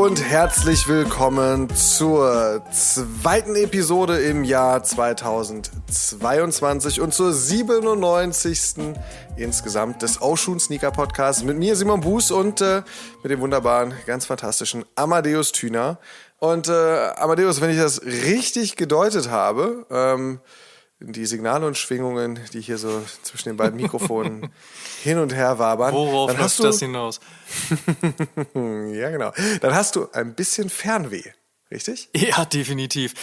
und herzlich willkommen zur zweiten Episode im Jahr 2022 und zur 97. insgesamt des Ocean Sneaker Podcasts mit mir Simon Buß und mit dem wunderbaren, ganz fantastischen Amadeus Thüner. Und Amadeus, wenn ich das richtig gedeutet habe, die Signale und Schwingungen, die hier so zwischen den beiden Mikrofonen hin und her wabern. Worauf läuft das hinaus? Ja, genau. Dann hast du ein bisschen Fernweh, richtig? Ja, definitiv.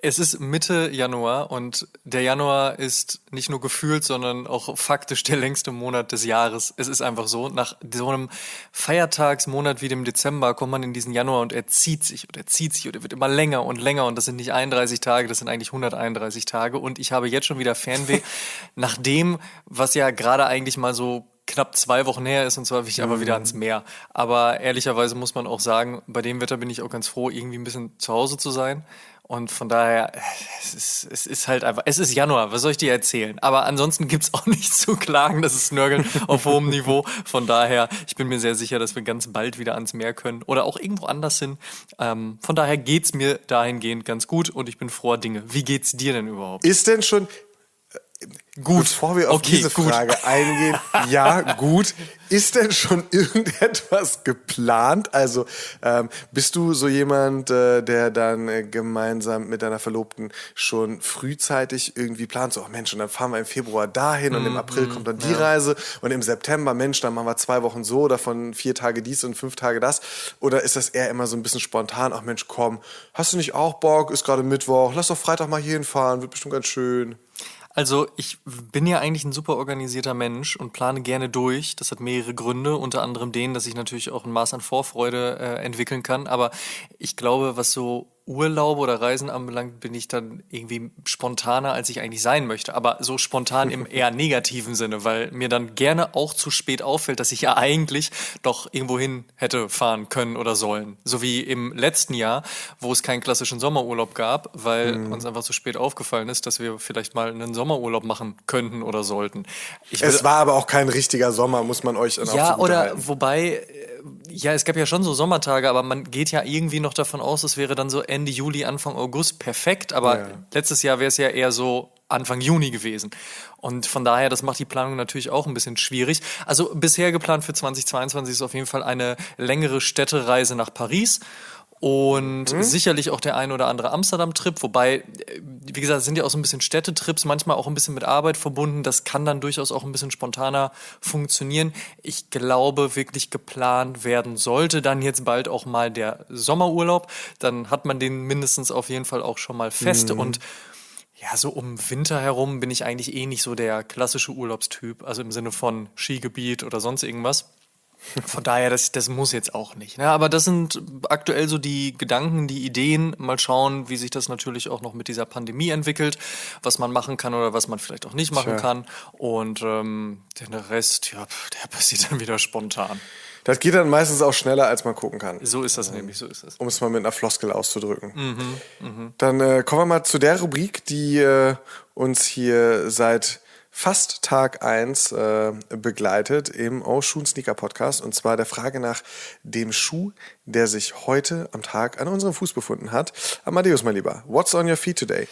Es ist Mitte Januar und der Januar ist nicht nur gefühlt, sondern auch faktisch der längste Monat des Jahres. Es ist einfach so, nach so einem Feiertagsmonat wie dem Dezember kommt man in diesen Januar und er zieht sich und er wird immer länger und länger und das sind nicht 31 Tage, das sind eigentlich 131 Tage und ich habe jetzt schon wieder Fernweh nach dem, was ja gerade eigentlich mal so knapp 2 Wochen her ist und zwar will ich aber wieder ans Meer. Aber ehrlicherweise muss man auch sagen, bei dem Wetter bin ich auch ganz froh, irgendwie ein bisschen zu Hause zu sein. Und von daher, es ist halt einfach, es ist Januar, was soll ich dir erzählen? Aber ansonsten gibt's auch nichts zu klagen, das ist Nörgeln auf hohem Niveau. Von daher, ich bin mir sehr sicher, dass wir ganz bald wieder ans Meer können oder auch irgendwo anders hin. Von daher geht's mir dahingehend ganz gut und ich bin froher Dinge. Wie geht's dir denn überhaupt? Ist denn schon... Gut. Bevor wir auf diese Frage eingehen, ja, gut. Ist denn schon irgendetwas geplant? Also bist du so jemand, der dann gemeinsam mit deiner Verlobten schon frühzeitig irgendwie plant, so, oh Mensch, und dann fahren wir im Februar dahin und im April kommt dann die Reise und im September, Mensch, dann machen wir 2 Wochen so, davon 4 Tage dies und 5 Tage das? Oder ist das eher immer so ein bisschen spontan, ach Mensch, komm, hast du nicht auch Bock, ist gerade Mittwoch, lass doch Freitag mal hier hinfahren, wird bestimmt ganz schön. Also ich bin ja eigentlich ein super organisierter Mensch und plane gerne durch. Das hat mehrere Gründe, unter anderem den, dass ich natürlich auch ein Maß an Vorfreude entwickeln kann. Aber ich glaube, was so Urlaube oder Reisen anbelangt, bin ich dann irgendwie spontaner, als ich eigentlich sein möchte. Aber so spontan im eher negativen Sinne, weil mir dann gerne auch zu spät auffällt, dass ich ja eigentlich doch irgendwo hin hätte fahren können oder sollen. So wie im letzten Jahr, wo es keinen klassischen Sommerurlaub gab, weil uns einfach zu spät aufgefallen ist, dass wir vielleicht mal einen Sommerurlaub machen könnten oder sollten. Es war aber auch kein richtiger Sommer, muss man euch dann auch ja, oder halten. wobei, ja, es gab ja schon so Sommertage, aber man geht ja irgendwie noch davon aus, es wäre dann so Ende Juli, Anfang August perfekt, aber letztes Jahr wäre es ja eher so Anfang Juni gewesen. Und von daher, das macht die Planung natürlich auch ein bisschen schwierig. Also bisher geplant für 2022 ist auf jeden Fall eine längere Städtereise nach Paris. Und sicherlich auch der ein oder andere Amsterdam-Trip, wobei, wie gesagt, es sind ja auch so ein bisschen Städtetrips, manchmal auch ein bisschen mit Arbeit verbunden. Das kann dann durchaus auch ein bisschen spontaner funktionieren. Ich glaube, wirklich geplant werden sollte dann jetzt bald auch mal der Sommerurlaub. Dann hat man den mindestens auf jeden Fall auch schon mal fest. Und ja, so um Winter herum bin ich eigentlich eh nicht so der klassische Urlaubstyp, also im Sinne von Skigebiet oder sonst irgendwas. Von daher, das muss jetzt auch nicht. Ne? Aber das sind aktuell so die Gedanken, die Ideen. Mal schauen, wie sich das natürlich auch noch mit dieser Pandemie entwickelt, was man machen kann oder was man vielleicht auch nicht machen kann. Und den Rest, ja, der passiert dann wieder spontan. Das geht dann meistens auch schneller, als man gucken kann. So ist das nämlich, so ist es. Um es mal mit einer Floskel auszudrücken. Dann kommen wir mal zu der Rubrik, die uns hier seit fast Tag 1 begleitet im Ocean Sneaker Podcast. Und zwar der Frage nach dem Schuh, der sich heute am Tag an unserem Fuß befunden hat. Amadeus, mein Lieber, what's on your feet today?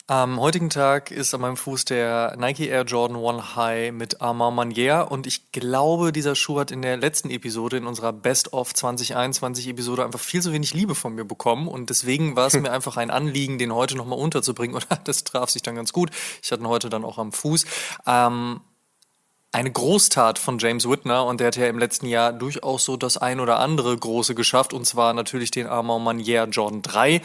Am heutigen Tag ist an meinem Fuß der Nike Air Jordan 1 High mit Armand Manière und ich glaube, dieser Schuh hat in der letzten Episode, in unserer Best of 2021 Episode einfach viel zu wenig Liebe von mir bekommen und deswegen war es mir einfach ein Anliegen, den heute nochmal unterzubringen und das traf sich dann ganz gut. Ich hatte ihn heute dann auch am Fuß. Eine Großtat von James Whitner und der hat ja im letzten Jahr durchaus so das ein oder andere Große geschafft und zwar natürlich den Armand Manière Jordan 3.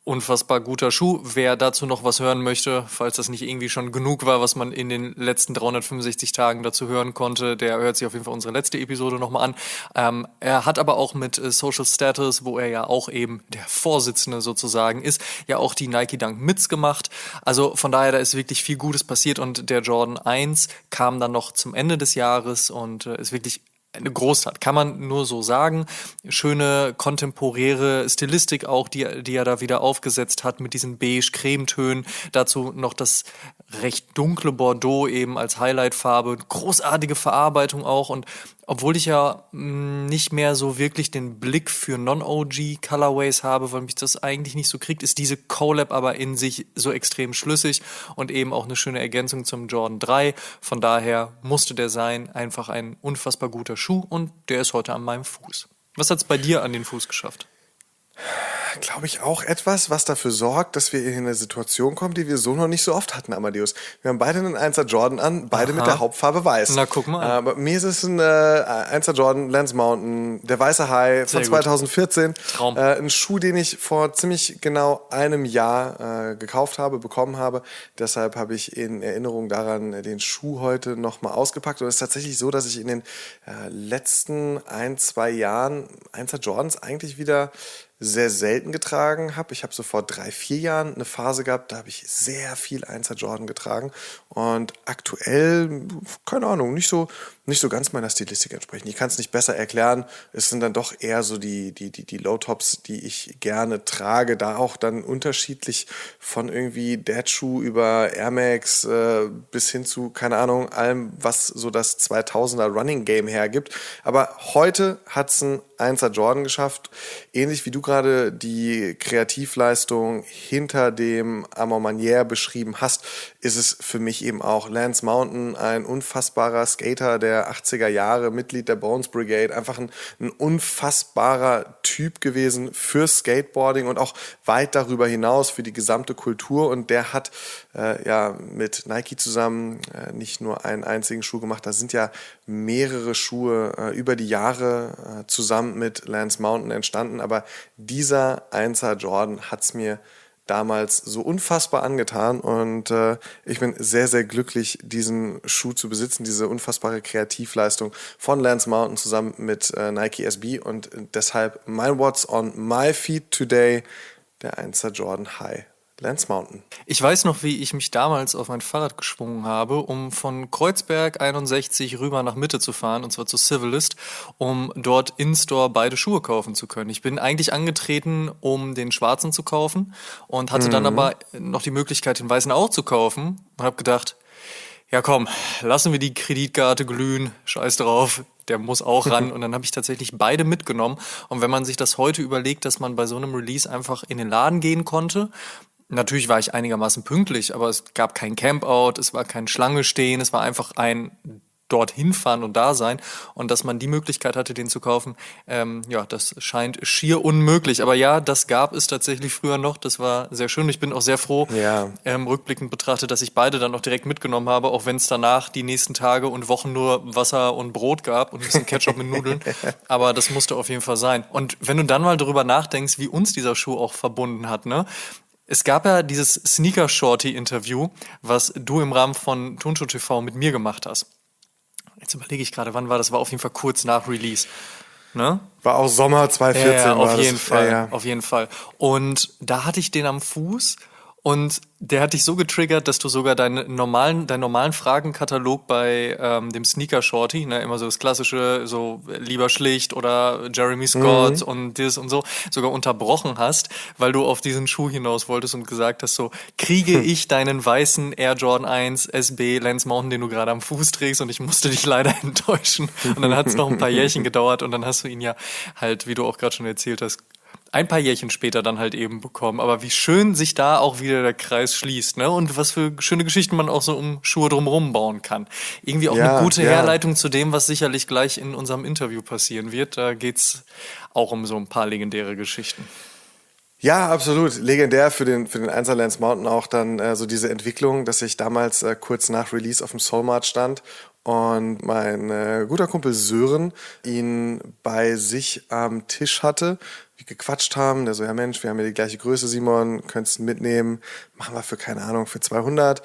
Unfassbar guter Schuh. Wer dazu noch was hören möchte, falls das nicht irgendwie schon genug war, was man in den letzten 365 Tagen dazu hören konnte, der hört sich auf jeden Fall unsere letzte Episode nochmal an. Er hat aber auch mit Social Status, wo er ja auch eben der Vorsitzende sozusagen ist, ja auch die Nike Dunk Mids gemacht. Also von daher, da ist wirklich viel Gutes passiert und der Jordan 1 kam dann noch zum Ende des Jahres und ist wirklich eine Großtat, kann man nur so sagen. Schöne kontemporäre Stilistik auch, die er da wieder aufgesetzt hat mit diesen beige-Cremetönen. Dazu noch das recht dunkle Bordeaux eben als Highlightfarbe. Großartige Verarbeitung auch und obwohl ich ja nicht mehr so wirklich den Blick für Non-OG Colorways habe, weil mich das eigentlich nicht so kriegt, ist diese Collab aber in sich so extrem schlüssig und eben auch eine schöne Ergänzung zum Jordan 3. Von daher musste der sein, einfach ein unfassbar guter Schuh und der ist heute an meinem Fuß. Was hat's bei dir an den Fuß geschafft? Glaube ich auch etwas, was dafür sorgt, dass wir in eine Situation kommen, die wir so noch nicht so oft hatten, Amadeus. Wir haben beide einen 1er Jordan an, beide mit der Hauptfarbe weiß. Na, guck mal an. Aber mir ist es ein 1er Jordan Lance Mountain, der weiße High von 2014. Traum. Ein Schuh, den ich vor ziemlich genau einem Jahr gekauft habe, bekommen habe. Deshalb habe ich in Erinnerung daran den Schuh heute nochmal ausgepackt. Und es ist tatsächlich so, dass ich in den letzten 1-2 Jahren 1er Jordans eigentlich wieder sehr selten getragen habe. Ich habe so vor 3-4 Jahren eine Phase gehabt, da habe ich sehr viel 1er Jordan getragen und aktuell, keine Ahnung, nicht so ganz meiner Stilistik entsprechen. Ich kann es nicht besser erklären. Es sind dann doch eher so die Low-Tops, die ich gerne trage, da auch dann unterschiedlich von irgendwie Dad-Schuh über Air Max bis hin zu, keine Ahnung, allem, was so das 2000er Running Game hergibt. Aber heute hat es ein 1er Jordan geschafft, ähnlich wie du gerade die Kreativleistung hinter dem Amor Manière beschrieben hast, ist es für mich eben auch Lance Mountain, ein unfassbarer Skater der 80er Jahre, Mitglied der Bones Brigade, einfach ein unfassbarer Typ gewesen für Skateboarding und auch weit darüber hinaus für die gesamte Kultur, und der hat mit Nike zusammen nicht nur einen einzigen Schuh gemacht, da sind ja mehrere Schuhe über die Jahre zusammen mit Lance Mountain entstanden, aber dieser 1er Jordan hat's mir damals so unfassbar angetan und ich bin sehr, sehr glücklich, diesen Schuh zu besitzen, diese unfassbare Kreativleistung von Lance Mountain zusammen mit Nike SB, und deshalb mein What's on my feet today, der 1er Jordan High. Lance Mountain. Ich weiß noch, wie ich mich damals auf mein Fahrrad geschwungen habe, um von Kreuzberg 61 rüber nach Mitte zu fahren, und zwar zu Civilist, um dort in-store beide Schuhe kaufen zu können. Ich bin eigentlich angetreten, um den schwarzen zu kaufen und hatte dann aber noch die Möglichkeit, den weißen auch zu kaufen und habe gedacht, ja komm, lassen wir die Kreditkarte glühen, scheiß drauf, der muss auch ran. Und dann habe ich tatsächlich beide mitgenommen. Und wenn man sich das heute überlegt, dass man bei so einem Release einfach in den Laden gehen konnte, natürlich war ich einigermaßen pünktlich, aber es gab kein Campout, es war kein Schlange stehen, es war einfach ein dorthin fahren und da sein. Und dass man die Möglichkeit hatte, den zu kaufen, das scheint schier unmöglich. Aber ja, das gab es tatsächlich früher noch. Das war sehr schön. Ich bin auch sehr froh, rückblickend betrachtet, dass ich beide dann noch direkt mitgenommen habe, auch wenn es danach die nächsten Tage und Wochen nur Wasser und Brot gab und ein bisschen Ketchup mit Nudeln. Aber das musste auf jeden Fall sein. Und wenn du dann mal darüber nachdenkst, wie uns dieser Schuh auch verbunden hat, ne? Es gab ja dieses Sneaker-Shorty-Interview, was du im Rahmen von Turnschuh TV mit mir gemacht hast. Jetzt überlege ich gerade, wann war das? War auf jeden Fall kurz nach Release. Ne? War auch Sommer 2014. Ja, auf jeden Fall. Auf jeden Fall. Und da hatte ich den am Fuß und der hat dich so getriggert, dass du sogar deinen normalen Fragenkatalog bei dem Sneaker Shorty, ne, immer so das klassische, so lieber schlicht oder Jeremy Scott und das und so, sogar unterbrochen hast, weil du auf diesen Schuh hinaus wolltest und gesagt hast, so, kriege ich deinen weißen Air Jordan 1 SB Lance Mountain, den du gerade am Fuß trägst, und ich musste dich leider enttäuschen. Und dann hat es noch ein paar Jährchen gedauert und dann hast du ihn ja halt, wie du auch gerade schon erzählt hast, ein paar Jährchen später dann halt eben bekommen. Aber wie schön sich da auch wieder der Kreis schließt, ne? Und was für schöne Geschichten man auch so um Schuhe drumherum bauen kann. Irgendwie auch eine gute Herleitung zu dem, was sicherlich gleich in unserem Interview passieren wird. Da geht's auch um so ein paar legendäre Geschichten. Ja, absolut. Legendär für den 1er Lance Mountain auch dann so diese Entwicklung, dass ich damals kurz nach Release auf dem Soulmart stand und mein guter Kumpel Sören ihn bei sich am Tisch hatte, wir gequatscht haben, der so, ja Mensch, wir haben ja die gleiche Größe, Simon, könntest du mitnehmen, machen wir für, keine Ahnung, für 200.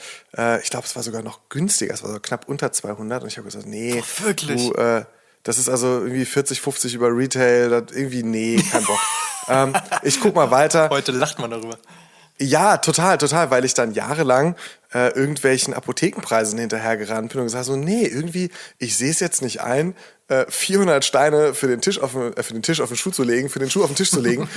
Ich glaube, es war sogar noch günstiger, es war so knapp unter 200 und ich habe gesagt, nee, oh, wirklich? Das ist also irgendwie 40, 50 über Retail, das irgendwie, nee, kein Bock. Ich guck mal weiter. Heute lacht man darüber. Ja, total, weil ich dann jahrelang irgendwelchen Apothekenpreisen hinterhergerannt bin und gesagt so, nee, irgendwie, ich sehe es jetzt nicht ein, 400 Steine für den Schuh auf den Tisch zu legen,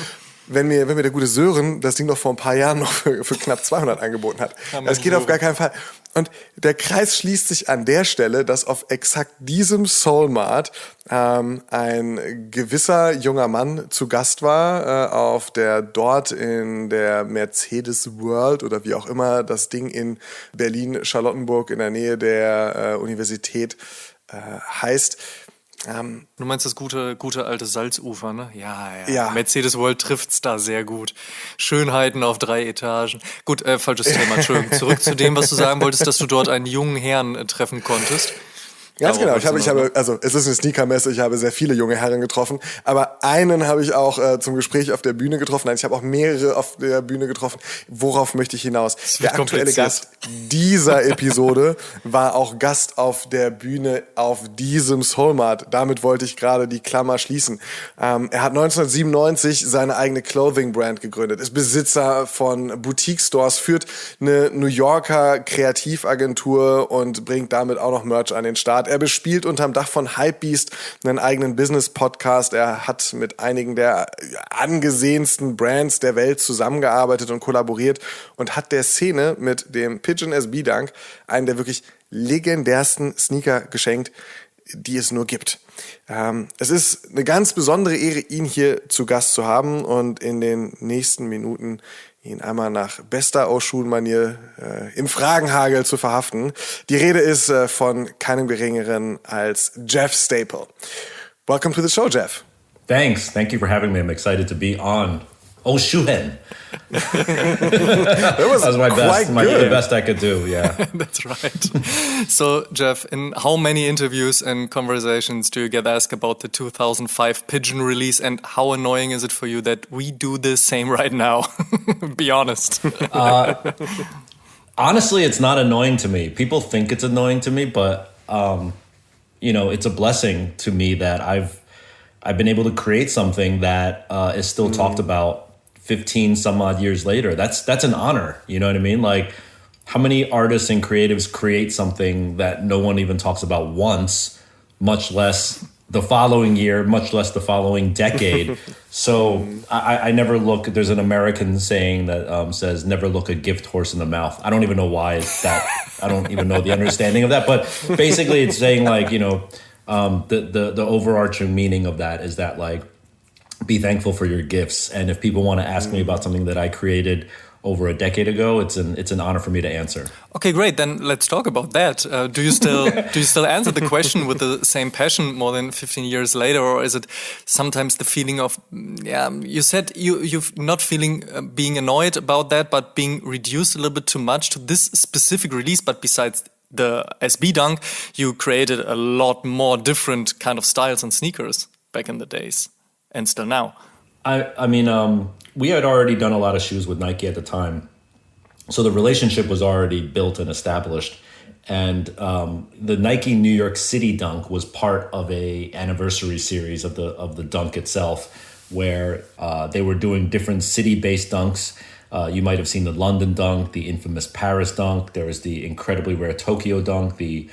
wenn mir der gute Sören das Ding noch vor ein paar Jahren noch für knapp 200 angeboten hat. Das geht auf gar keinen Fall. Und der Kreis schließt sich an der Stelle, dass auf exakt diesem Soulmart ein gewisser junger Mann zu Gast war, auf der dort in der Mercedes World oder wie auch immer das Ding in Berlin-Charlottenburg in der Nähe der Universität heißt. Du meinst das gute alte Salzufer, ne? Ja. Mercedes World trifft's da sehr gut. Schönheiten auf 3 Etagen. Gut, falsches Thema, Entschuldigung. Zurück zu dem, was du sagen wolltest, dass du dort einen jungen Herrn treffen konntest. Ganz genau. Ich habe, also es ist eine Sneakermesse, ich habe sehr viele junge Herren getroffen, aber einen habe ich auch zum Gespräch auf der Bühne getroffen. Nein, ich habe auch mehrere auf der Bühne getroffen. Worauf möchte ich hinaus? Der aktuelle Gast dieser Episode war auch Gast auf der Bühne auf diesem Soulmart. Damit wollte ich gerade die Klammer schließen. Er hat 1997 seine eigene Clothing-Brand gegründet, ist Besitzer von Boutique-Stores, führt eine New Yorker Kreativagentur und bringt damit auch noch Merch an den Start. Er bespielt unterm Dach von Hypebeast einen eigenen Business-Podcast. Er hat mit einigen der angesehensten Brands der Welt zusammengearbeitet und kollaboriert und hat der Szene mit dem Pigeon SB Dunk einen der wirklich legendärsten Sneaker geschenkt, die es nur gibt. Es ist eine ganz besondere Ehre, ihn hier zu Gast zu haben und in den nächsten Minuten ihn einmal nach bester Ausschuhenmanier im Fragenhagel zu verhaften. Die Rede ist von keinem Geringeren als Jeff Staple. Welcome to the show, Jeff. Thanks. Thank you for having me. I'm excited to be on Oshuen. That was my best, the best I could do, yeah. That's right. So, Jeff, in how many interviews and conversations do you get asked about the 2005 Pigeon release, and how annoying is it for you that we do the same right now? Be honest. Honestly, it's not annoying to me. People think it's annoying to me, but it's a blessing to me that I've been able to create something that is still talked about 15 some odd years later. That's an honor. You know what I mean? Like, how many artists and creatives create something that no one even talks about once, much less the following year, much less the following decade. So I never look, there's an American saying that says, never look a gift horse in the mouth. I don't even know why that, I don't even know the understanding of that. But basically it's saying like, the overarching meaning of that is that like, be thankful for your gifts. And if people want to ask me about something that I created over a decade ago, it's an honor for me to answer. Okay, great. Then let's talk about that. Do you still answer the question with the same passion more than 15 years later, or is it sometimes the feeling of, you said you're not feeling being annoyed about that, but being reduced a little bit too much to this specific release, but besides the SB Dunk, you created a lot more different kind of styles and sneakers back in the days. And still now. I mean, we had already done a lot of shoes with Nike at the time. So the relationship was already built and established. And the Nike New York City Dunk was part of a anniversary series of the Dunk itself, where they were doing different city-based dunks. You might have seen the London Dunk, the infamous Paris Dunk. There was the incredibly rare Tokyo Dunk, the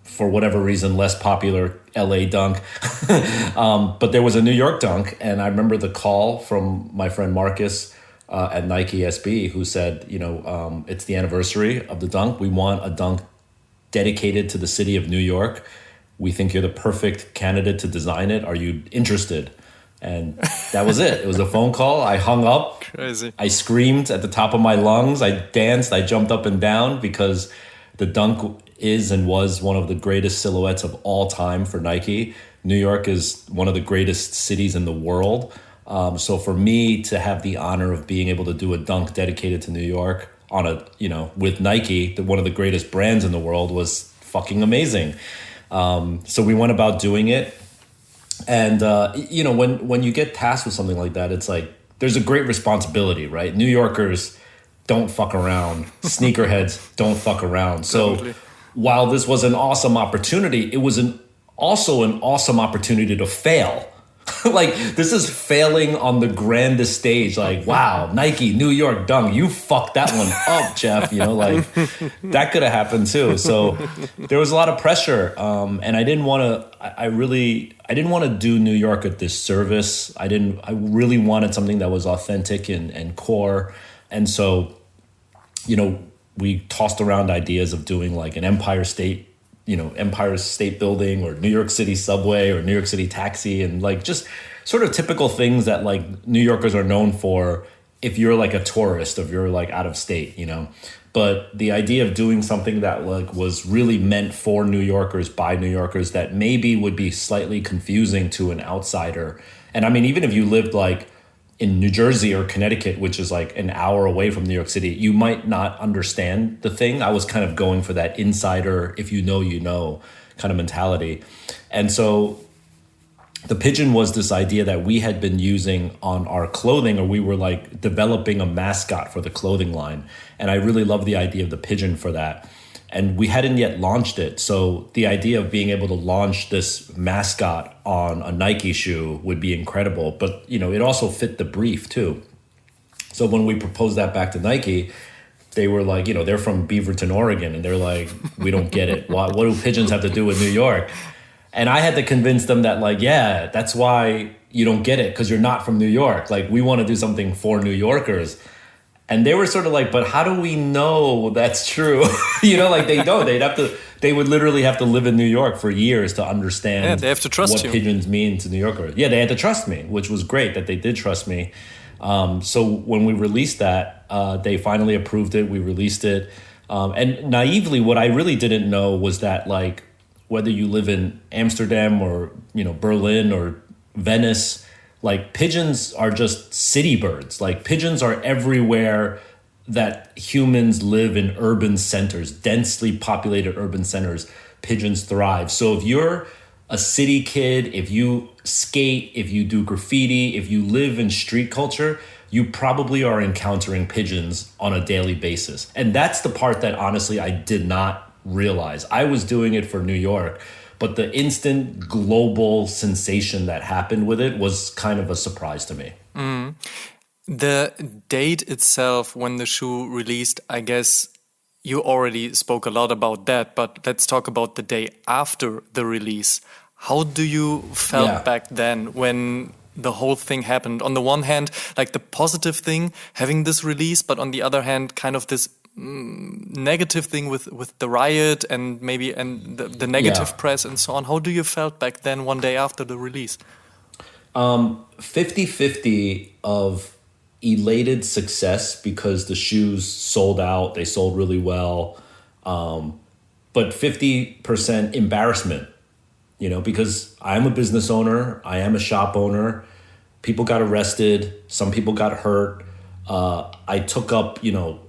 for whatever reason, less popular LA Dunk. But there was a New York Dunk, and I remember the call from my friend Marcus at Nike SB, who said, it's the anniversary of the Dunk. We want a Dunk dedicated to the city of New York. We think you're the perfect candidate to design it. Are you interested? And that was it. It was a phone call. I hung up. Crazy. I screamed at the top of my lungs. I danced. I jumped up and down because the Dunk is and was one of the greatest silhouettes of all time for Nike. New York is one of the greatest cities in the world. So for me to have the honor of being able to do a Dunk dedicated to New York on with Nike, one of the greatest brands in the world, was fucking amazing. So we went about doing it. And, when you get tasked with something like that, it's like, there's a great responsibility, right? New Yorkers don't fuck around. Sneakerheads don't fuck around. So totally. While this was an awesome opportunity, it was also an awesome opportunity to fail. Like, this is failing on the grandest stage. Like, wow, Nike, New York dunk, you fucked that one up, Jeff. You know, like, that could have happened too. So there was a lot of pressure. And I didn't want to, I didn't want to do New York a disservice. I really wanted something that was authentic and core. And so, you know, we tossed around ideas of doing like an Empire State Building or New York City subway or New York City taxi, and like just sort of typical things that like New Yorkers are known for if you're like a tourist, if you're like out of state, you know. But the idea of doing something that like was really meant for New Yorkers by New Yorkers that maybe would be slightly confusing to an outsider. And I mean, even if you lived like in New Jersey or Connecticut, which is like an hour away from New York City, you might not understand the thing. I was kind of going for that insider, if you know kind of mentality. And so the Pigeon was this idea that we had been using on our clothing, or we were like developing a mascot for the clothing line. And I really love the idea of the Pigeon for that. And we hadn't yet launched it. So the idea of being able to launch this mascot on a Nike shoe would be incredible. But, you know, it also fit the brief too. So when we proposed that back to Nike, they were like, you know, they're from Beaverton, Oregon. And they're like, we don't get it. What do pigeons have to do with New York? And I had to convince them that like, yeah, that's why you don't get it, because you're not from New York. Like, we want to do something for New Yorkers. And they were sort of like, but how do we know that's true? You know, like they would literally have to live in New York for years to understand they have to trust what pigeons mean to New Yorkers. Yeah, they had to trust me, which was great that they did trust me. So when we released that, they finally approved it. We released it. And naively, what I really didn't know was that like, whether you live in Amsterdam or, you know, Berlin or Venice, like pigeons are just city birds. Like pigeons are everywhere that humans live in urban centers, densely populated urban centers. Pigeons thrive. So if you're a city kid, if you skate, if you do graffiti, if you live in street culture, you probably are encountering pigeons on a daily basis. And that's the part that honestly I did not realize. I was doing it for New York, but the instant global sensation that happened with it was kind of a surprise to me. Mm. The date itself, when the shoe released, I guess you already spoke a lot about that, but let's talk about the day after the release. How do you felt back then when the whole thing happened? On the one hand, like the positive thing, having this release, but on the other hand, kind of this negative thing with the riot and maybe the negative press and so on. How do you felt back then one day after the release? 50-50 of elated success because the shoes sold out, they sold really well, but 50% embarrassment, you know, because I'm a business owner, I am a shop owner, people got arrested, some people got hurt, I took up, you know,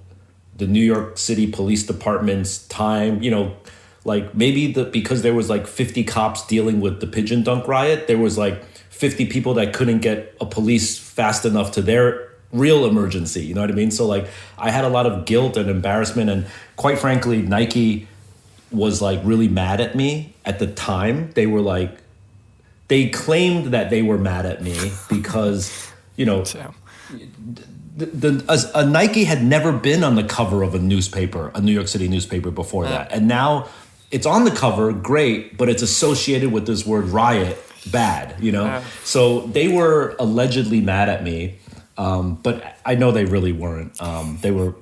the New York City Police Department's time, you know, like maybe because there was like 50 cops dealing with the Pigeon Dunk riot, there was like 50 people that couldn't get a police fast enough to their real emergency, you know what I mean? So like I had a lot of guilt and embarrassment, and quite frankly, Nike was like really mad at me at the time. They were like, they claimed that they were mad at me because, you know, a Nike had never been on the cover of a newspaper, a New York City newspaper before that. And now it's on the cover, great, but it's associated with this word riot, bad, you know? So they were allegedly mad at me, but I know they really weren't.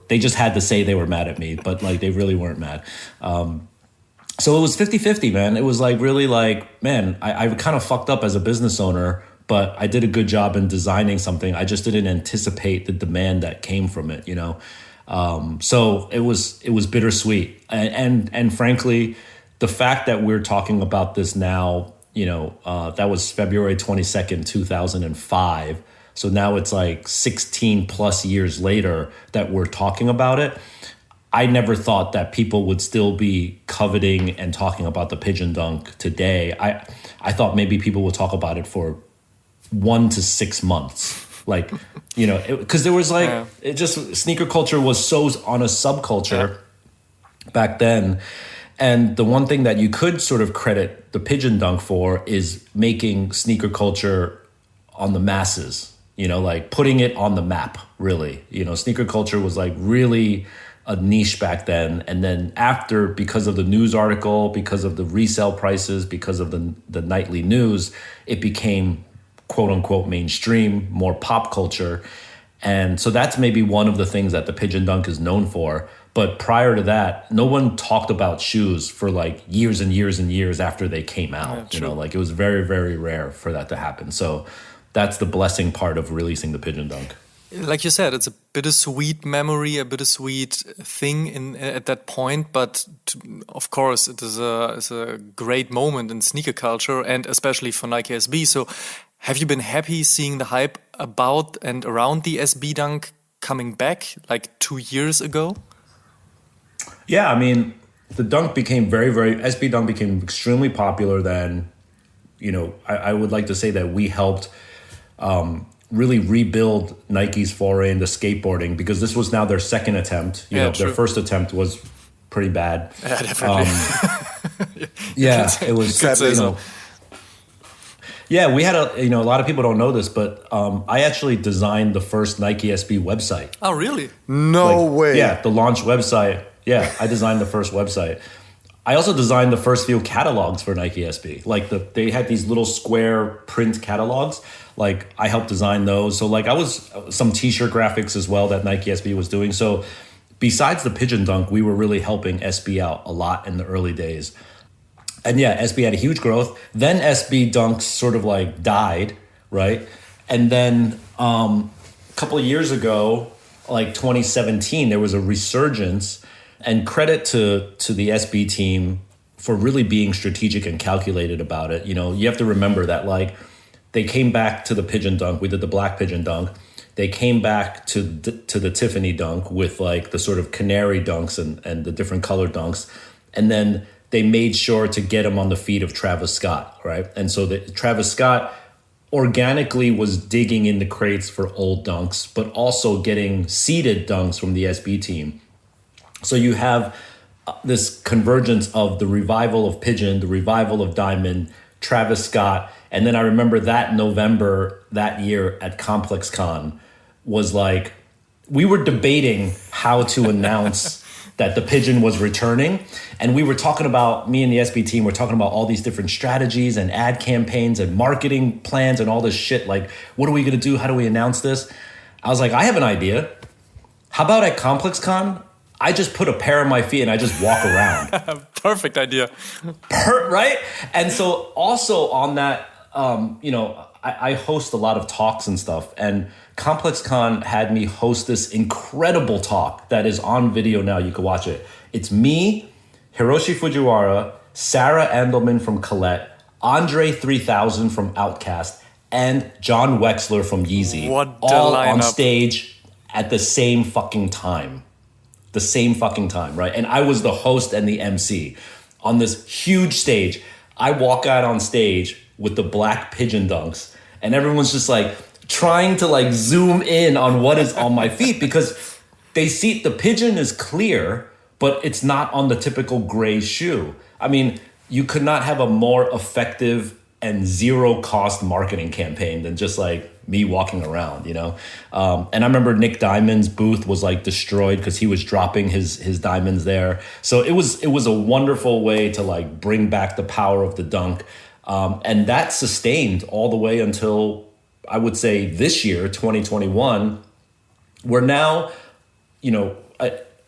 They just had to say they were mad at me, but like they really weren't mad. So it was 50-50, man. It was like really like, man, I kind of fucked up as a business owner, but I did a good job in designing something. I just didn't anticipate the demand that came from it, you know? So it was bittersweet. And frankly, the fact that we're talking about this now, you know, that was February 22nd, 2005. So now it's like 16 plus years later that we're talking about it. I never thought that people would still be coveting and talking about the Pigeon Dunk today. I thought maybe people would talk about it for 1 to 6 months. Like, you know, because there was like, it just, sneaker culture was so on a subculture back then. And the one thing that you could sort of credit the Pigeon Dunk for is making sneaker culture on the masses, you know, like putting it on the map, really. You know, sneaker culture was like really a niche back then. And then after, because of the news article, because of the resale prices, because of the nightly news, it became quote unquote mainstream, more pop culture. And so that's maybe one of the things that the Pigeon Dunk is known for. But prior to that, no one talked about shoes for like years and years and years after they came out. You know, like it was very, very rare for that to happen. So that's the blessing part of releasing the Pigeon Dunk. Like you said, it's a bittersweet memory, a bittersweet thing at that point. But of course, it is a great moment in sneaker culture, and especially for Nike SB. So have you been happy seeing the hype about and around the SB Dunk coming back like 2 years ago? Yeah, I mean, the Dunk became SB Dunk became extremely popular then. You know, I would like to say that we helped really rebuild Nike's foray into skateboarding, because this was now their second attempt. You know, their first attempt was pretty bad. Yeah, definitely. It was, you know. Yeah, we had a lot of people don't know this, but I actually designed the first Nike SB website. Oh, really? No way. Yeah, the launch website. Yeah, I designed the first website. I also designed the first few catalogs for Nike SB. Like they had these little square print catalogs. Like I helped design those. So like I was some t-shirt graphics as well that Nike SB was doing. So besides the Pigeon Dunk, we were really helping SB out a lot in the early days. And yeah, SB had a huge growth. Then SB Dunks sort of like died, right? And then a couple of years ago, like 2017, there was a resurgence. And credit to the SB team for really being strategic and calculated about it. You know, you have to remember that like they came back to the Pigeon Dunk. We did the black Pigeon Dunk. They came back to the Tiffany Dunk with like the sort of canary dunks and the different colored dunks. And then they made sure to get them on the feet of Travis Scott, right? And so Travis Scott organically was digging in the crates for old dunks, but also getting seeded dunks from the SB team. So you have this convergence of the revival of Pigeon, the revival of Diamond, Travis Scott. And then I remember that November that year at Complex Con was like, we were debating how to announce that the Pigeon was returning. And we were talking about, me and the SB team were talking about all these different strategies and ad campaigns and marketing plans and all this shit. Like, what are we going to do? How do we announce this? I was like, I have an idea. How about at Complex Con, I just put a pair on my feet and I just walk around. Perfect idea. Right? And so also on that, I host a lot of talks and stuff. And Complex Con had me host this incredible talk that is on video now. You can watch it. It's me, Hiroshi Fujiwara, Sarah Andelman from Colette, Andre 3000 from Outkast, and John Wexler from Yeezy. What all lineup. On stage at the same fucking time. The same fucking time, right? And I was the host and the MC on this huge stage. I walk out on stage with the black Pigeon Dunks, and everyone's just like trying to like zoom in on what is on my feet, because they see the Pigeon is clear, but it's not on the typical gray shoe. I mean, you could not have a more effective and zero cost marketing campaign than just like me walking around, you know? And I remember Nick Diamond's booth was like destroyed because he was dropping his diamonds there. So it was a wonderful way to like bring back the power of the Dunk. And that sustained all the way until I would say this year, 2021, where now, you know,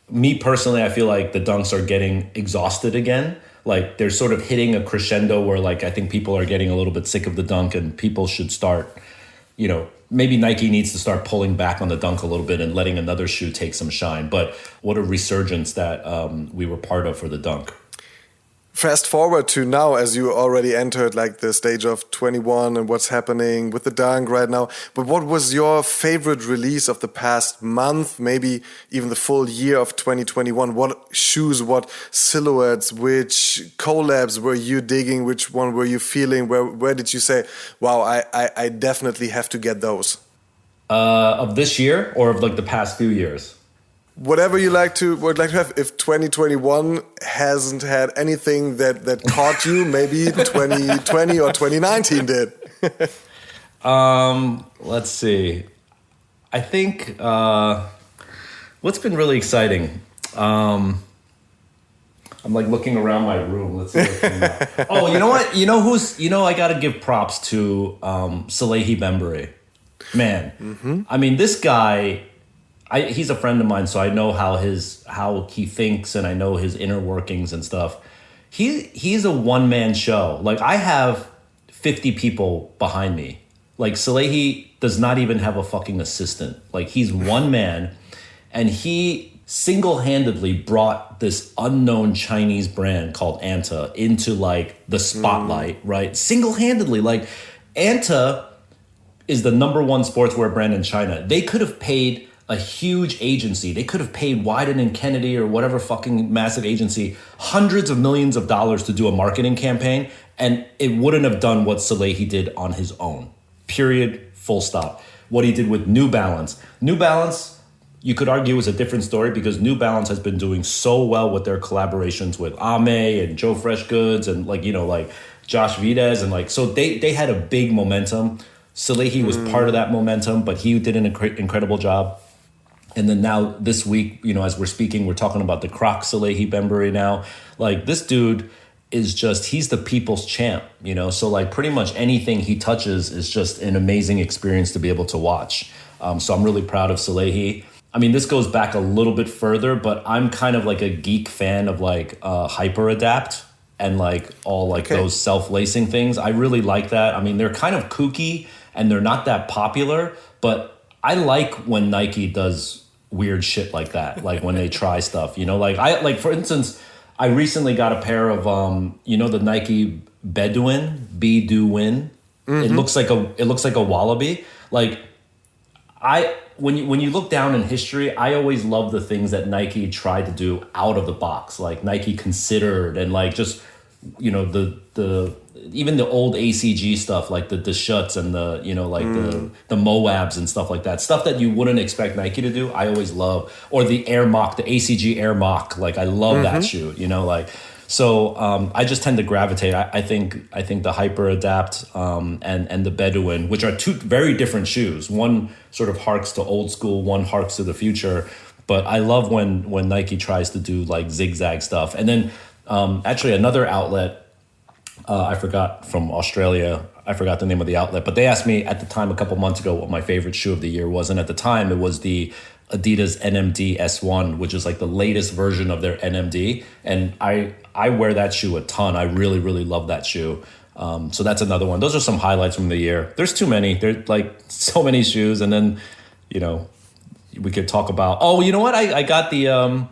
me personally, I feel like the Dunks are getting exhausted again. Like they're sort of hitting a crescendo where like I think people are getting a little bit sick of the Dunk, and people should start, you know, maybe Nike needs to start pulling back on the Dunk a little bit and letting another shoe take some shine. But what a resurgence that we were part of for the Dunk. Fast forward to now, as you already entered like the stage of 21 and what's happening with the Dunk right now. But what was your favorite release of the past month, maybe even the full year of 2021? What shoes, what silhouettes, which collabs were you digging? Which one were you feeling? Where did you say, wow, I definitely have to get those? Of this year or of like the past few years? Whatever you would like to have. If 2021 hasn't had anything that caught you, maybe 2020 or 2019 did. Let's see. I think what's been really exciting. I'm like looking around my room. Let's see what's coming out. Oh, you know what? I got to give props to Salehi Bembury. Man, I mean, this guy, he's a friend of mine, so I know how he thinks, and I know his inner workings and stuff. He's a one-man show. Like, I have 50 people behind me. Like, Salehi does not even have a fucking assistant. Like, he's one man, and he single-handedly brought this unknown Chinese brand called Anta into like the spotlight, right? Single-handedly. Like, Anta is the number one sportswear brand in China. They could have paid a huge agency. They could have paid Wyden and Kennedy or whatever fucking massive agency hundreds of millions of dollars to do a marketing campaign, and it wouldn't have done what Salehi did on his own. Period. Full stop. What he did with New Balance. New Balance, you could argue, is a different story because New Balance has been doing so well with their collaborations with Ame and Joe Fresh Goods and like Josh Vides, and like, so they had a big momentum. Salehi was part of that momentum, but he did an incredible job. And then now this week, as we're speaking, we're talking about the Croc Salehi Bembury now. Like, this dude is he's the people's champ, So like pretty much anything he touches is just an amazing experience to be able to watch. So I'm really proud of Salehi. I mean, this goes back a little bit further, but I'm kind of like a geek fan of like Hyper Adapt and like all like those self-lacing things. I really like that. I mean, they're kind of kooky and they're not that popular, but I like when Nike does weird shit like that. Like when they try stuff, like for instance, I recently got a pair of the Nike Bedouin, Bedouin. It looks like a wallaby. Like when you look down in history, I always love the things that Nike tried to do out of the box, like Nike considered, and like just the even the old ACG stuff, like the Deschuts and the Moabs and stuff like that, stuff that you wouldn't expect Nike to do. I always love, or the Air Mock, the ACG Air Mock, like I love that shoe, So I just tend to gravitate. I think the Hyper Adapt and the Bedouin, which are two very different shoes. One sort of harks to old school, one harks to the future. But I love when Nike tries to do like zigzag stuff. And then actually another outlet, I forgot, from Australia, I forgot the name of the outlet, but they asked me at the time a couple months ago what my favorite shoe of the year was. And at the time it was the Adidas NMD S1, which is like the latest version of their NMD. And I wear that shoe a ton. I really, really love that shoe. So that's another one. Those are some highlights from the year. There's too many. There's like so many shoes. And then, we could talk about, you know what? I got a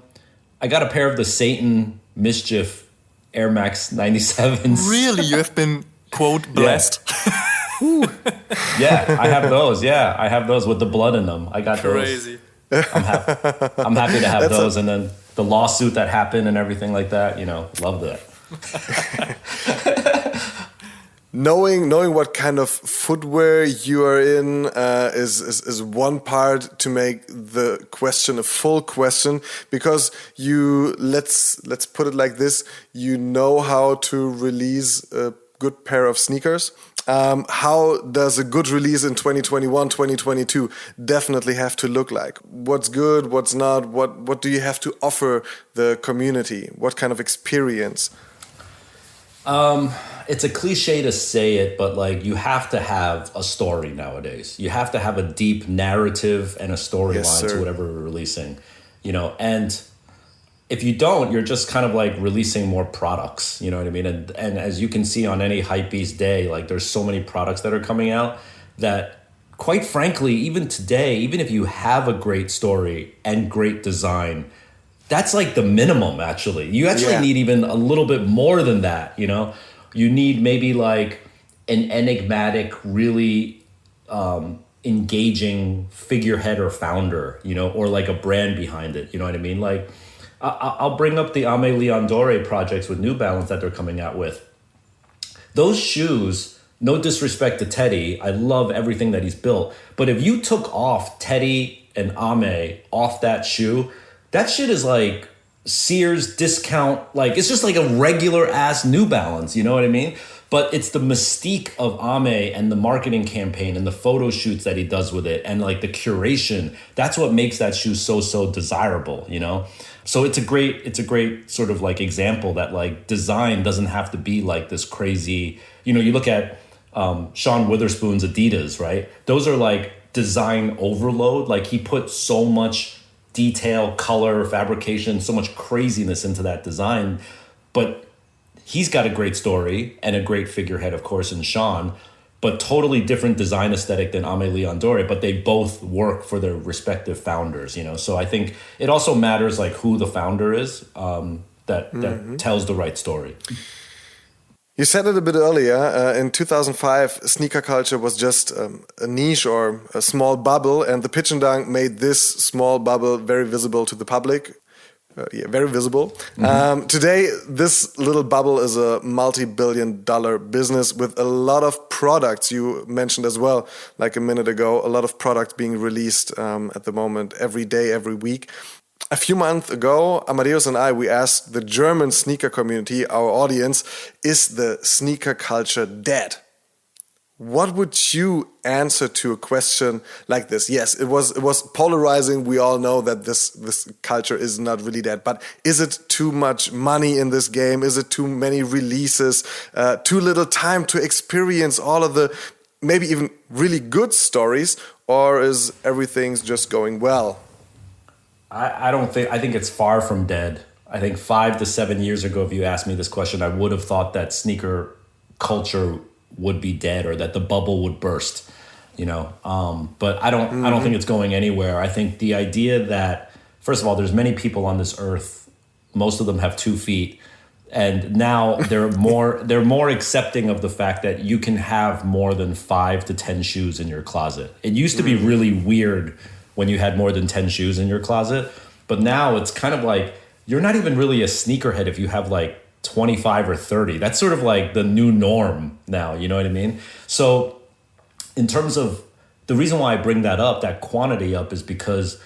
pair of the Satan Mischief Air Max 97s. Really? You have been, quote, blessed? Yeah, I have those. Yeah, I have those with the blood in them. I got Crazy. those. I'm happy to have those. And then the lawsuit that happened and everything like that, love that. Knowing what kind of footwear you are in is one part to make the question a full question, because let's put it like this: you know how to release a good pair of sneakers. How does a good release in 2021, 2022 definitely have to look like? What's good? What's not? What do you have to offer the community? What kind of experience? It's a cliche to say it, but like you have to have a story nowadays. You have to have a deep narrative and a storyline to whatever we're releasing, and if you don't, you're just kind of like releasing more products, you know what I mean? And as you can see on any Hypebeast day, like there's so many products that are coming out that, quite frankly, even today, even if you have a great story and great design, that's like the minimum, actually. You actually need even a little bit more than that, You need maybe like an enigmatic, really engaging figurehead or founder, or like a brand behind it, you know what I mean? Like, I'll bring up the Ame Leondore projects with New Balance that they're coming out with. Those shoes, no disrespect to Teddy, I love everything that he's built. But if you took off Teddy and Ame off that shoe, that shit is like Sears discount. Like, it's just like a regular ass New Balance. You know what I mean? But it's the mystique of Ame and the marketing campaign and the photo shoots that he does with it and like the curation. That's what makes that shoe so desirable, you know? So it's a great sort of like example that like design doesn't have to be like this crazy, you know, you look at Sean Witherspoon's Adidas, right? Those are like design overload. Like he put so much detail, color, fabrication, so much craziness into that design. But he's got a great story and a great figurehead, of course, in Sean, but totally different design aesthetic than Ame Leondore, but they both work for their respective founders, you know? So I think it also matters like who the founder is that tells the right story. You said it a bit earlier. In 2005, sneaker culture was just a niche or a small bubble, and the Pigeon Dunk made this small bubble very visible to the public. Very visible. Today, this little bubble is a multi-billion-dollar business with a lot of products. You mentioned as well, like a minute ago, a lot of products being released at the moment, every day, every week. A few months ago, Amadeus and we asked the German sneaker community, our audience, is the sneaker culture dead? What would you answer to a question like this? Yes, it was polarizing. We all know that this culture is not really dead. But is it too much money in this game? Is it too many releases? Too little time to experience all of the maybe even really good stories? Or is everything's just going well? I think it's far from dead. I think 5 to 7 years ago, if you asked me this question, I would have thought that sneaker culture would be dead or that the bubble would burst, you know. But I don't think it's going anywhere. I think the idea that, first of all, there's many people on this earth, most of them have 2 feet, and now they're more accepting of the fact that you can have more than 5 to 10 shoes in your closet. It used to be really weird when you had more than 10 shoes in your closet, but now it's kind of like you're not even really a sneakerhead if you have like 25 or 30. That's sort of like the new norm now, you know what I mean? So in terms of the reason why I bring that up, that quantity up, is because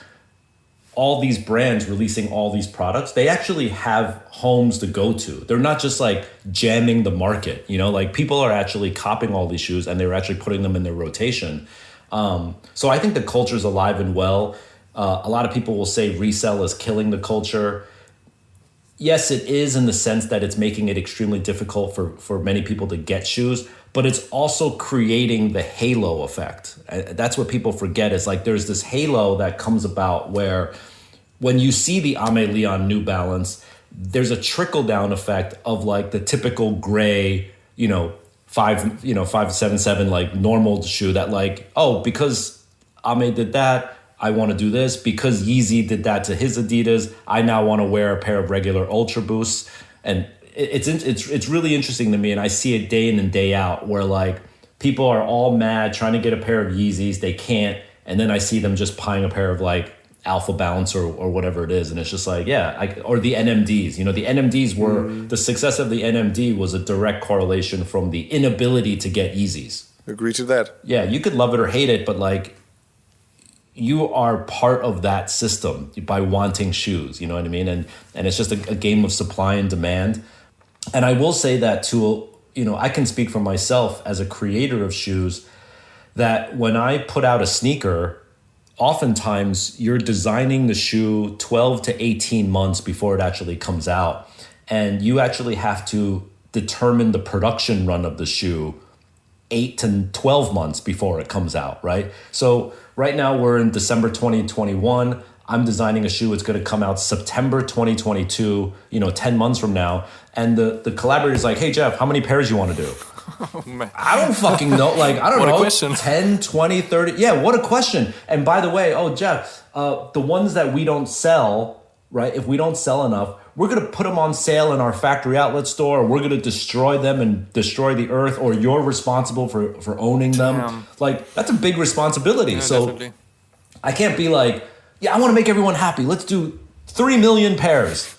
all these brands releasing all these products, they actually have homes to go to. They're not just like jamming the market, you know, like people are actually copying all these shoes and they're actually putting them in their rotation. So I think the culture is alive and well. A lot of people will say resell is killing the culture. Yes, it is, in the sense that it's making it extremely difficult for many people to get shoes, but it's also creating the halo effect. That's what people forget, is like there's this halo that comes about where when you see the Ame Leon New Balance, there's a trickle down effect of like the typical gray, 577 like normal shoe that like, oh, because Ame did that, I want to do this. Because Yeezy did that to his Adidas, I now want to wear a pair of regular Ultra Boosts. And it's really interesting to me, and I see it day in and day out, where like people are all mad trying to get a pair of Yeezys, they can't, and then I see them just buying a pair of like Alpha Bounce or whatever it is, and it's just like, or the NMDs. You know, the NMDs were the success of the NMD was a direct correlation from the inability to get Yeezys. Agree to that. Yeah, you could love it or hate it, but like, you are part of that system by wanting shoes, you know what I mean? And it's just a game of supply and demand. And I will say that I can speak for myself as a creator of shoes, that when I put out a sneaker, oftentimes you're designing the shoe 12 to 18 months before it actually comes out. And you actually have to determine the production run of the shoe 8 to 12 months before it comes out, right? So right now we're in December 2021. I'm designing a shoe. It's going to come out September 2022, 10 months from now. And the collaborator's like, hey, Jeff, how many pairs you want to do? Oh, man. I don't fucking know. Like, I don't know. What a question. 10, 20, 30. Yeah, what a question. And by the way, Jeff, the ones that we don't sell, right? If we don't sell enough, we're going to put them on sale in our factory outlet store, or we're going to destroy them and destroy the earth, or you're responsible for owning them. Damn. Like, that's a big responsibility. Yeah, so definitely. I can't be like, I want to make everyone happy. Let's do 3 million pairs.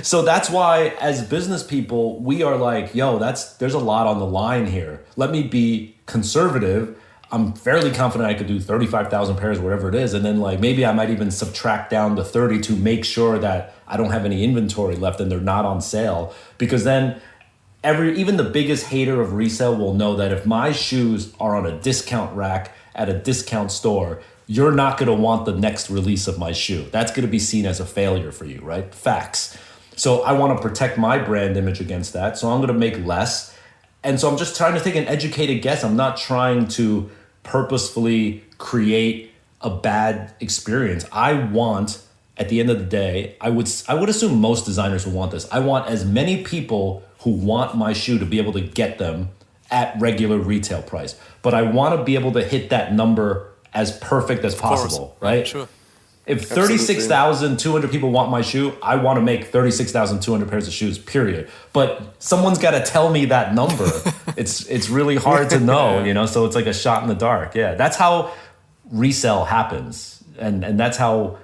So that's why as business people, we are like, there's a lot on the line here. Let me be conservative. I'm fairly confident I could do 35,000 pairs, whatever it is. And then like, maybe I might even subtract down to 30 to make sure that I don't have any inventory left and they're not on sale. Because then even the biggest hater of resale will know that if my shoes are on a discount rack at a discount store, you're not going to want the next release of my shoe. That's going to be seen as a failure for you, right? Facts. So I want to protect my brand image against that. So I'm going to make less. And so I'm just trying to take an educated guess. I'm not trying to purposefully create a bad experience. I want, at the end of the day, I would assume most designers will want this. I want as many people who want my shoe to be able to get them at regular retail price. But I want to be able to hit that number as perfect as possible, right? Sure. If 36,200 people want my shoe, I want to make 36,200 pairs of shoes, period. But someone's got to tell me that number. It's really hard to know, you know, so it's like a shot in the dark. Yeah, that's how resale happens. And that's how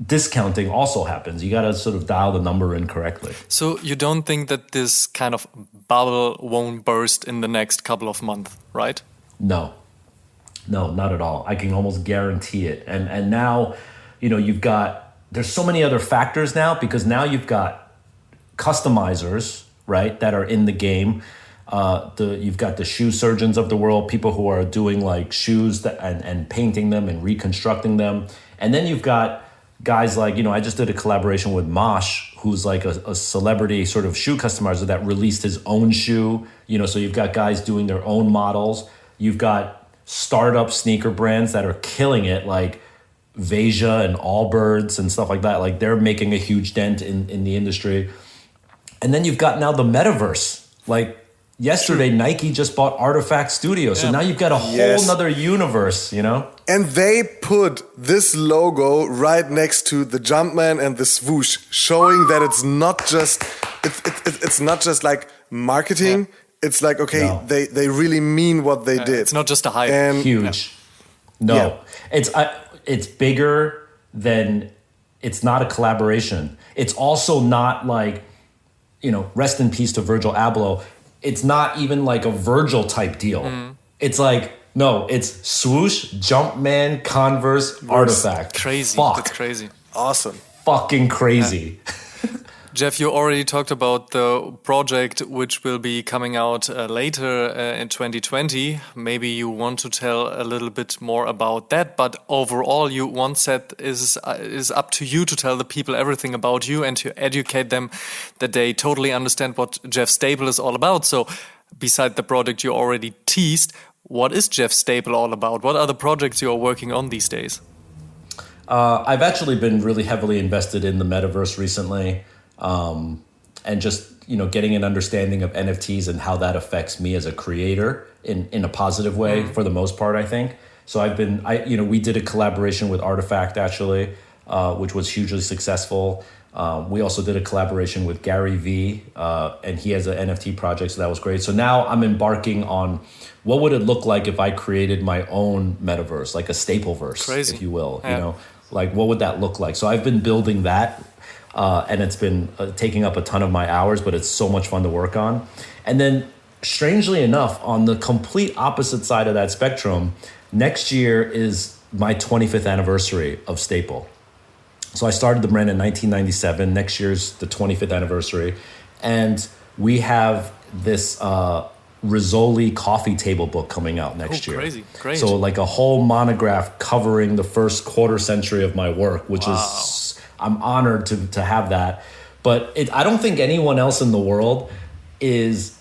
discounting also happens. You got to sort of dial the number in correctly. So you don't think that this kind of bubble won't burst in the next couple of months, right? No, not at all. I can almost guarantee it. And now, you know, there's so many other factors now, because now you've got customizers, right, that are in the game. You've got the shoe surgeons of the world, people who are doing like shoes and painting them and reconstructing them. And then you've got guys like, you know, I just did a collaboration with Mosh, who's like a celebrity sort of shoe customizer that released his own shoe. You know, so you've got guys doing their own models. You've got startup sneaker brands that are killing it, like Veja and Allbirds and stuff like that. Like they're making a huge dent in the industry. And then you've got now the metaverse. Like yesterday, Nike just bought Artifact Studio. So now you've got a whole nother universe, you know? And they put this logo right next to the Jumpman and the swoosh, showing that it's not just like marketing. Yeah. It's like, okay, they really mean what they did. It's not just a hype. And huge. No. It's bigger than, it's not a collaboration. It's also not like, you know, rest in peace to Virgil Abloh. It's not even like a Virgil type deal. It's like, no, it's swoosh, Jumpman, Converse, Artifact. Crazy. Fuck. That's crazy. Awesome. Fucking crazy. Jeff, you already talked about the project which will be coming out later in 2020. Maybe you want to tell a little bit more about that. But overall, you once said is up to you to tell the people everything about you and to educate them that they totally understand what Jeff Staple is all about. So beside the project you already teased, what is Jeff Staple all about? What are the projects you are working on these days? I've actually been really heavily invested in the metaverse recently. And just, you know, getting an understanding of NFTs and how that affects me as a creator in a positive way for the most part, I think. So we did a collaboration with Artifact actually, which was hugely successful. We also did a collaboration with Gary Vee, and he has an NFT project, so that was great. So now I'm embarking on what would it look like if I created my own metaverse, like a Stapleverse, if you will, you know, like what would that look like? So I've been building that. And it's been taking up a ton of my hours, but it's so much fun to work on. And then, strangely enough, on the complete opposite side of that spectrum, next year is my 25th anniversary of Staple. So I started the brand in 1997. Next year's the 25th anniversary. And we have this Rizzoli coffee table book coming out next year. Crazy, great. So like a whole monograph covering the first quarter century of my work, which is... I'm honored to have that. But I don't think anyone else in the world is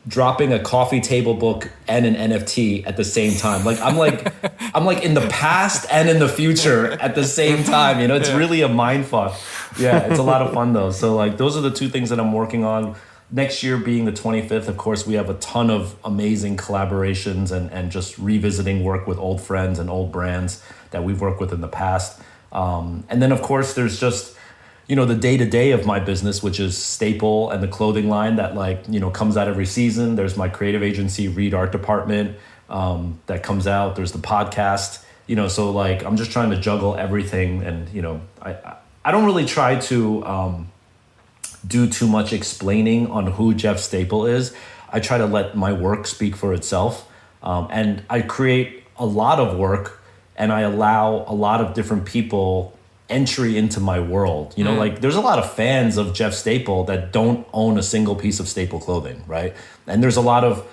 dropping a coffee table book and an NFT at the same time. Like I'm like in the past and in the future at the same time. You know, it's really a mind fuck. Yeah, it's a lot of fun though. So like those are the two things that I'm working on. Next year being the 25th, of course, we have a ton of amazing collaborations and just revisiting work with old friends and old brands that we've worked with in the past. And then, of course, there's just, you know, the day-to-day of my business, which is Staple and the clothing line that, like, you know, comes out every season. There's my creative agency, Read Art Department, that comes out. There's the podcast, you know, so, like, I'm just trying to juggle everything. And, you know, I don't really try to do too much explaining on who Jeff Staple is. I try to let my work speak for itself. And I create a lot of work, and I allow a lot of different people entry into my world. You know, like there's a lot of fans of Jeff Staple that don't own a single piece of Staple clothing, right? And there's a lot of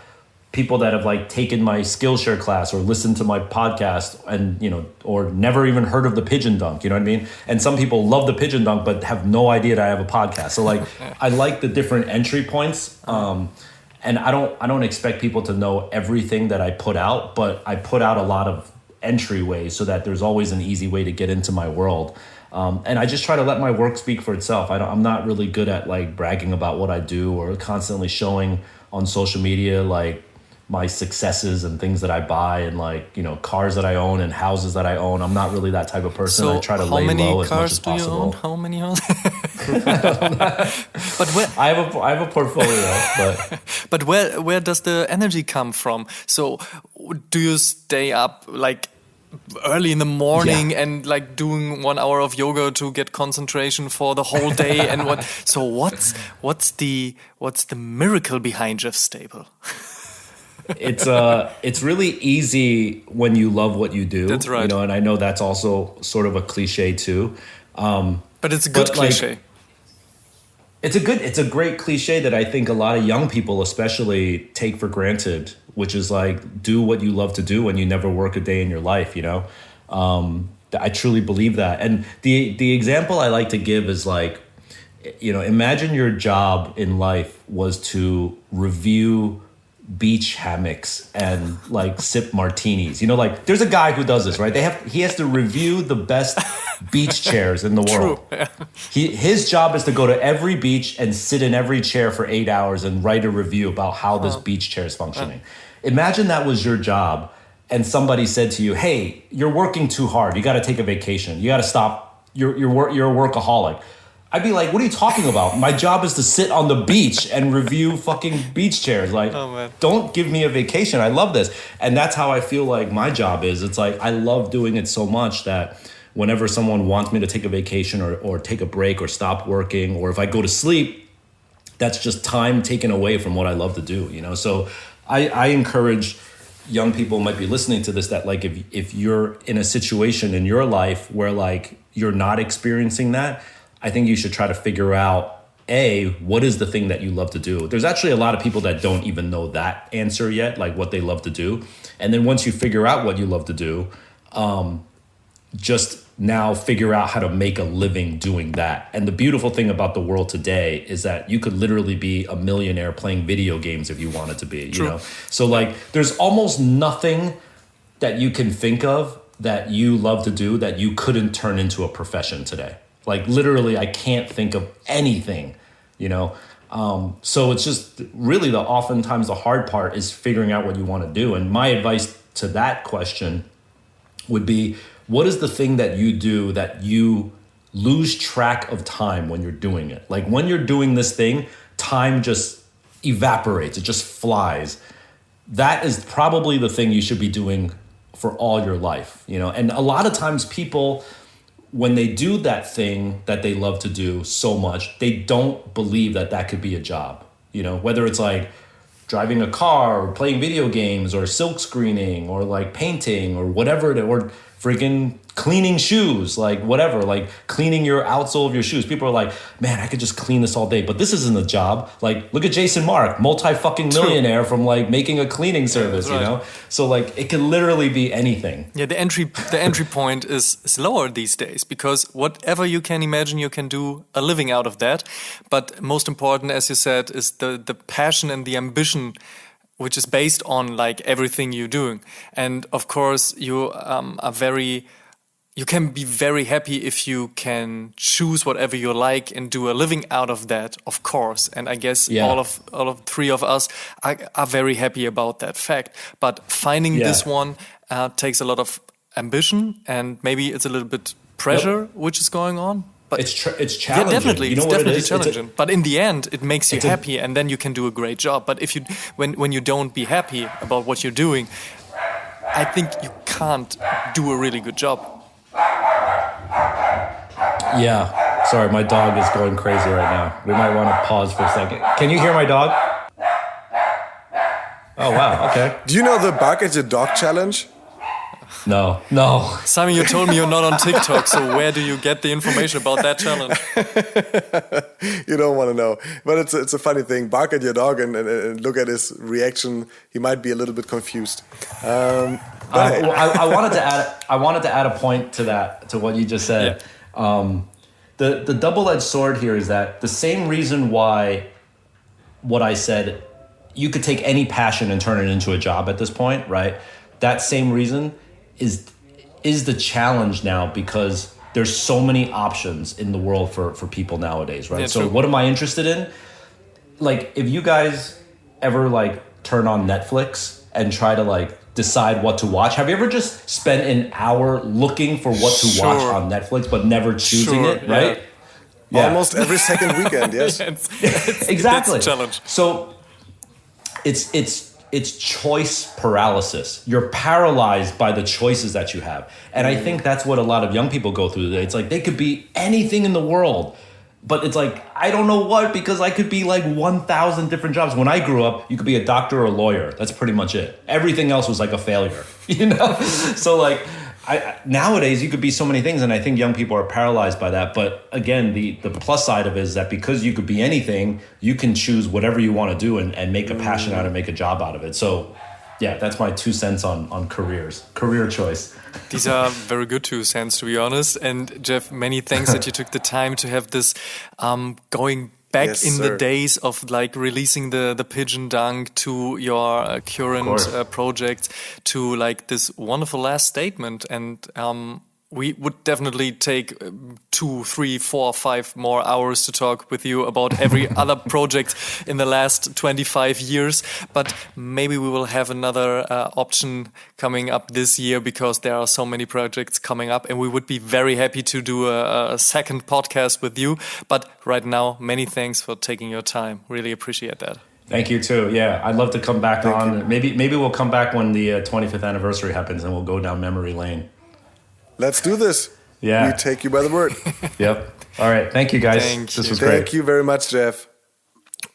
people that have like taken my Skillshare class or listened to my podcast and, you know, or never even heard of the Pigeon Dunk, you know what I mean? And some people love the Pigeon Dunk, but have no idea that I have a podcast. So like, I like the different entry points. And I don't expect people to know everything that I put out, but I put out a lot of entryways so that there's always an easy way to get into my world. And I just try to let my work speak for itself. I'm not really good at like bragging about what I do or constantly showing on social media like my successes and things that I buy and like, you know, cars that I own and houses that I own. I'm not really that type of person. So I try to lay low as much as possible. How many cars do you own? How many houses? But where, I have a portfolio, but where does the energy come from? So do you stay up like early in the morning and like doing 1 hour of yoga to get concentration for the whole day and what? So what's the miracle behind Jeff Staple? It's really easy when you love what you do. That's right. You know, and I know that's also sort of a cliche too. But it's a good cliche. Like, it's a great cliche that I think a lot of young people especially take for granted, which is like, do what you love to do and you never work a day in your life, you know? I truly believe that. And the example I like to give is like, you know, imagine your job in life was to review beach hammocks and like sip martinis. You know, like there's a guy who does this, right? He has to review the best beach chairs in the world. True. Yeah. His job is to go to every beach and sit in every chair for 8 hours and write a review about how this beach chair is functioning. Imagine that was your job and somebody said to you, hey, you're working too hard. You got to take a vacation. You got to stop. You're a workaholic. I'd be like, what are you talking about? My job is to sit on the beach and review fucking beach chairs. Like, don't give me a vacation. I love this. And that's how I feel like my job is. It's like, I love doing it so much that whenever someone wants me to take a vacation or take a break or stop working, or if I go to sleep, that's just time taken away from what I love to do, you know? So I encourage young people who might be listening to this that like, if you're in a situation in your life where like you're not experiencing that, I think you should try to figure out, what is the thing that you love to do? There's actually a lot of people that don't even know that answer yet, like what they love to do. And then once you figure out what you love to do, just now figure out how to make a living doing that. And the beautiful thing about the world today is that you could literally be a millionaire playing video games if you wanted to be, you know? So like, there's almost nothing that you can think of that you love to do that you couldn't turn into a profession today. Like literally, I can't think of anything, you know? So it's just really oftentimes the hard part is figuring out what you want to do. And my advice to that question would be, what is the thing that you do that you lose track of time when you're doing it? Like when you're doing this thing, time just evaporates, it just flies. That is probably the thing you should be doing for all your life, you know? And a lot of times people, when they do that thing that they love to do so much, they don't believe that that could be a job, you know, whether it's like driving a car or playing video games or silk screening or like painting or whatever, or freaking cleaning shoes, like whatever, like cleaning your outsole of your shoes. People are like, man, I could just clean this all day, but this isn't a job. Like, look at Jason Mark, multi-fucking millionaire from like making a cleaning service, you know? So like, it can literally be anything. Yeah, the entry point is lower these days because whatever you can imagine, you can do a living out of that. But most important, as you said, is the passion and the ambition, which is based on like everything you're doing. And of course, you you can be very happy if you can choose whatever you like and do a living out of that, of course. And I guess all of three of us are very happy about that fact. But finding this one takes a lot of ambition and maybe it's a little bit pressure which is going on. But it's challenging. Yeah, definitely, you know it's what definitely it is? challenging. But in the end, it makes you happy, and then you can do a great job. But if when you don't be happy about what you're doing, I think you can't do a really good job. Yeah, sorry, my dog is going crazy right now. We might want to pause for a second. Can you hear my dog? Oh wow, okay. Do you know the Bark at Your Dog challenge? No. Simon, you told me you're not on TikTok, so where do you get the information about that challenge? You don't want to know. But it's a funny thing. Bark at your dog and look at his reaction. He might be a little bit confused. I wanted to add a point to that, to what you just said. Yeah. The double-edged sword here is that the same reason why what I said, you could take any passion and turn it into a job at this point, right? That same reason is the challenge now, because there's so many options in the world for people nowadays, right? Yeah, so what am I interested in? Like, if you guys ever like turn on Netflix and try to like decide what to watch, have you ever just spent an hour looking for what to watch on Netflix but never choosing it, right? Yeah. Almost every second weekend, yes. Exactly. That's a challenge. So it's choice paralysis. You're paralyzed by the choices that you have. And I think that's what a lot of young people go through today. It's like they could be anything in the world, but it's like, I don't know what, because I could be like 1,000 different jobs. When I grew up, you could be a doctor or a lawyer. That's pretty much it. Everything else was like a failure, you know? So like, nowadays you could be so many things, and I think young people are paralyzed by that. But again, the plus side of it is that because you could be anything, you can choose whatever you want to do and make a passion out of it, make a job out of it. So yeah, that's my 2 cents on career choice. These are very good 2 cents, to be honest. And Jeff, many thanks that you took the time to have this going back the days of like releasing the Pigeon Dunk to your current project, to like this wonderful last statement. And we would definitely take 2, 3, 4, 5 more hours to talk with you about every other project in the last 25 years. But maybe we will have another option coming up this year, because there are so many projects coming up, and we would be very happy to do a second podcast with you. But right now, many thanks for taking your time. Really appreciate that. Thank you too. Yeah, I'd love to come back on. Maybe we'll come back when the 25th anniversary happens, and we'll go down memory lane. Let's do this. Yeah. We take you by the word. Yep. All right. Thank you, guys. This was great. Thank you very much, Jeff.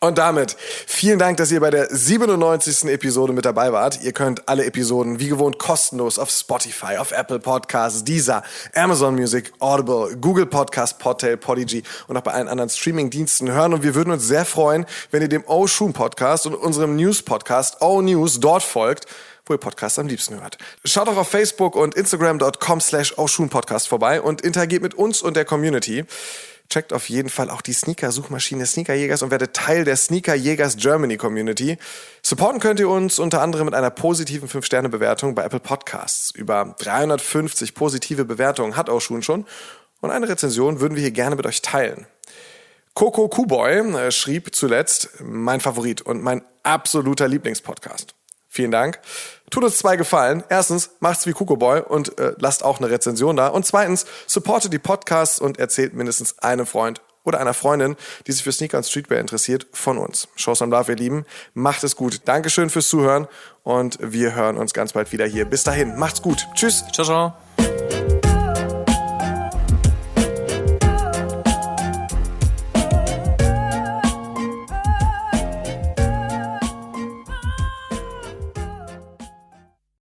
Und damit vielen Dank, dass ihr bei der 97. Episode mit dabei wart. Ihr könnt alle Episoden wie gewohnt kostenlos auf Spotify, auf Apple Podcasts, Deezer, Amazon Music, Audible, Google Podcast, Podtail, Podigy und auch bei allen anderen Streaming-Diensten hören. Und wir würden uns sehr freuen, wenn ihr dem O-Shoon Podcast und unserem News-Podcast O-News dort folgt, wo ihr Podcasts am liebsten hört. Schaut auch auf Facebook und Instagram.com/O-Shoon-Podcast vorbei und interagiert mit uns und der Community. Checkt auf jeden Fall auch die Sneaker-Suchmaschine Sneakerjägers und werdet Teil der Sneakerjägers Germany Community. Supporten könnt ihr uns unter anderem mit einer positiven 5-Sterne-Bewertung bei Apple Podcasts. Über 350 positive Bewertungen hat O-Shoon schon, und eine Rezension würden wir hier gerne mit euch teilen. Coco Kuboy schrieb zuletzt: mein Favorit und mein absoluter Lieblingspodcast. Vielen Dank. Tut uns 2 Gefallen. Erstens, macht's wie Kukoboy und lasst auch eine Rezension da. Und zweitens, supportet die Podcasts und erzählt mindestens einem Freund oder einer Freundin, die sich für Sneaker und Streetwear interessiert, von uns. Show some love, ihr Lieben. Macht es gut. Dankeschön fürs Zuhören und wir hören uns ganz bald wieder hier. Bis dahin, macht's gut. Tschüss. Ciao, ciao.